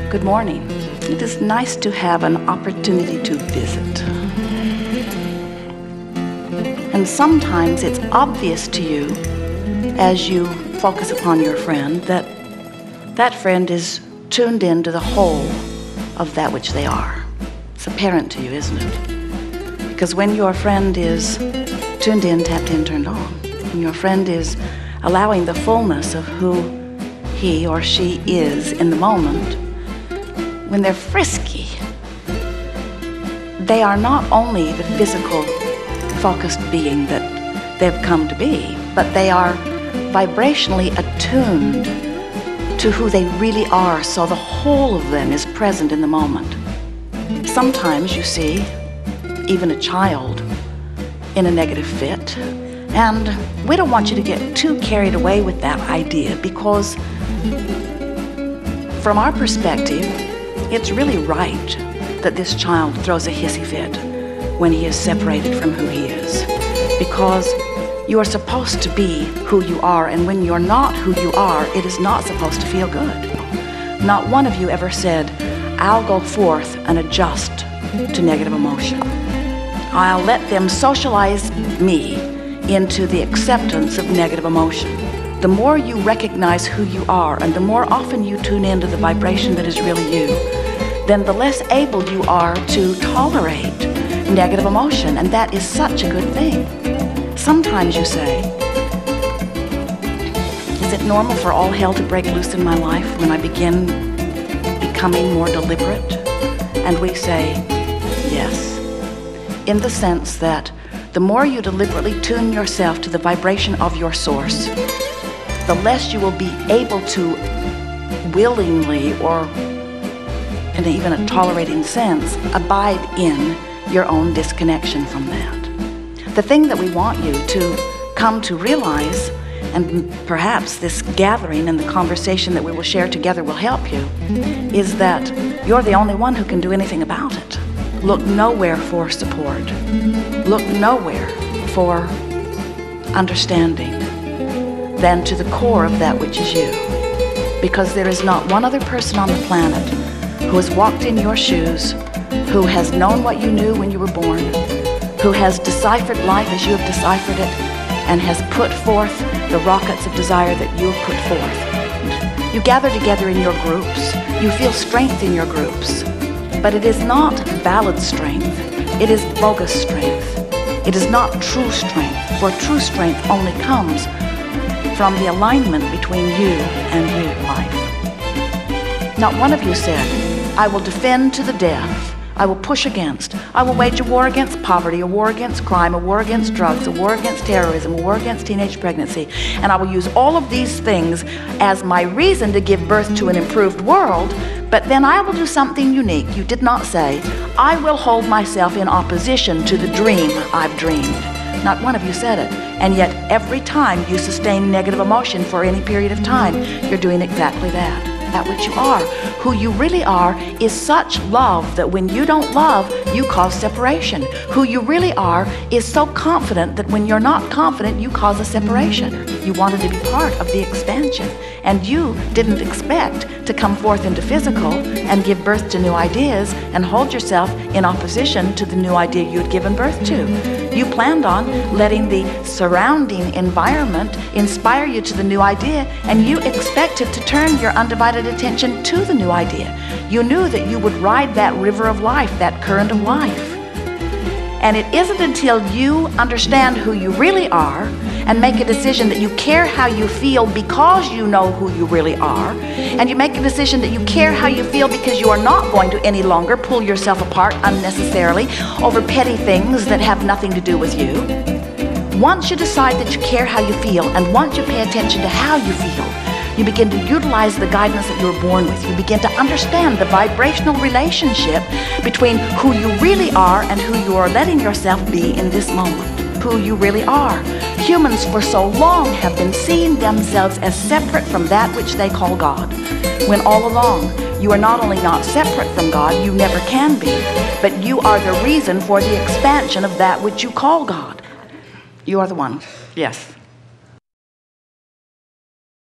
Good morning. It is nice to have an opportunity to visit. And sometimes it's obvious to you as you focus upon your friend that that friend is tuned in to the whole of that which they are. It's apparent to you, isn't it? Because when your friend is tuned in, tapped in, turned on, when your friend is allowing the fullness of who he or she is in the moment, when they're frisky, they are not only the physical focused being that they've come to be, but they are vibrationally attuned to who they really are, so the whole of them is present in the moment. Sometimes you see even a child in a negative fit, and we don't want you to get too carried away with that idea, because from our perspective, it's really right that this child throws a hissy fit when he is separated from who he is, because you are supposed to be who you are, and when you're not who you are, it is not supposed to feel good. Not one of you ever said, I'll go forth and adjust to negative emotion. I'll let them socialize me into the acceptance of negative emotion. The more you recognize who you are, and the more often you tune into the vibration that is really you, then the less able you are to tolerate negative emotion, and that is such a good thing. Sometimes you say, is it normal for all hell to break loose in my life when I begin becoming more deliberate? And we say, yes, in the sense that the more you deliberately tune yourself to the vibration of your source, the less you will be able to willingly, or in even a tolerating sense, abide in your own disconnection from that. The thing that we want you to come to realize, and perhaps this gathering and the conversation that we will share together will help you, is that you're the only one who can do anything about it. Look nowhere for support. Look nowhere for understanding than to the core of that which is you. Because there is not one other person on the planet who has walked in your shoes, who has known what you knew when you were born, who has deciphered life as you have deciphered it, and has put forth the rockets of desire that you have put forth. You gather together in your groups. You feel strength in your groups. But it is not valid strength. It is bogus strength. It is not true strength, for true strength only comes from the alignment between you and you, life. Not one of you said, I will defend to the death. I will push against. I will wage a war against poverty, a war against crime, a war against drugs, a war against terrorism, a war against teenage pregnancy. And I will use all of these things as my reason to give birth to an improved world, but then I will do something unique. You did not say, I will hold myself in opposition to the dream I've dreamed. Not one of you said it. And yet every time you sustain negative emotion for any period of time, you're doing exactly that. That which you are. Who you really are is such love that when you don't love, you cause separation. Who you really are is so confident that when you're not confident, you cause a separation. You wanted to be part of the expansion, and you didn't expect to come forth into physical and give birth to new ideas and hold yourself in opposition to the new idea you had given birth to. You planned on letting the surrounding environment inspire you to the new idea, and you expected to turn your undivided attention to the new idea. You knew that you would ride that river of life, that current of life. And it isn't until you understand who you really are and make a decision that you care how you feel because you know who you really are, and you make a decision that you care how you feel because you are not going to any longer pull yourself apart unnecessarily over petty things that have nothing to do with you. Once you decide that you care how you feel, and once you pay attention to how you feel, you begin to utilize the guidance that you were born with. You begin to understand the vibrational relationship between who you really are and who you are letting yourself be in this moment. Who you really are. Humans for so long have been seeing themselves as separate from that which they call God, when all along you are not only not separate from God, you never can be, but you are the reason for the expansion of that which you call God. You are the one. Yes.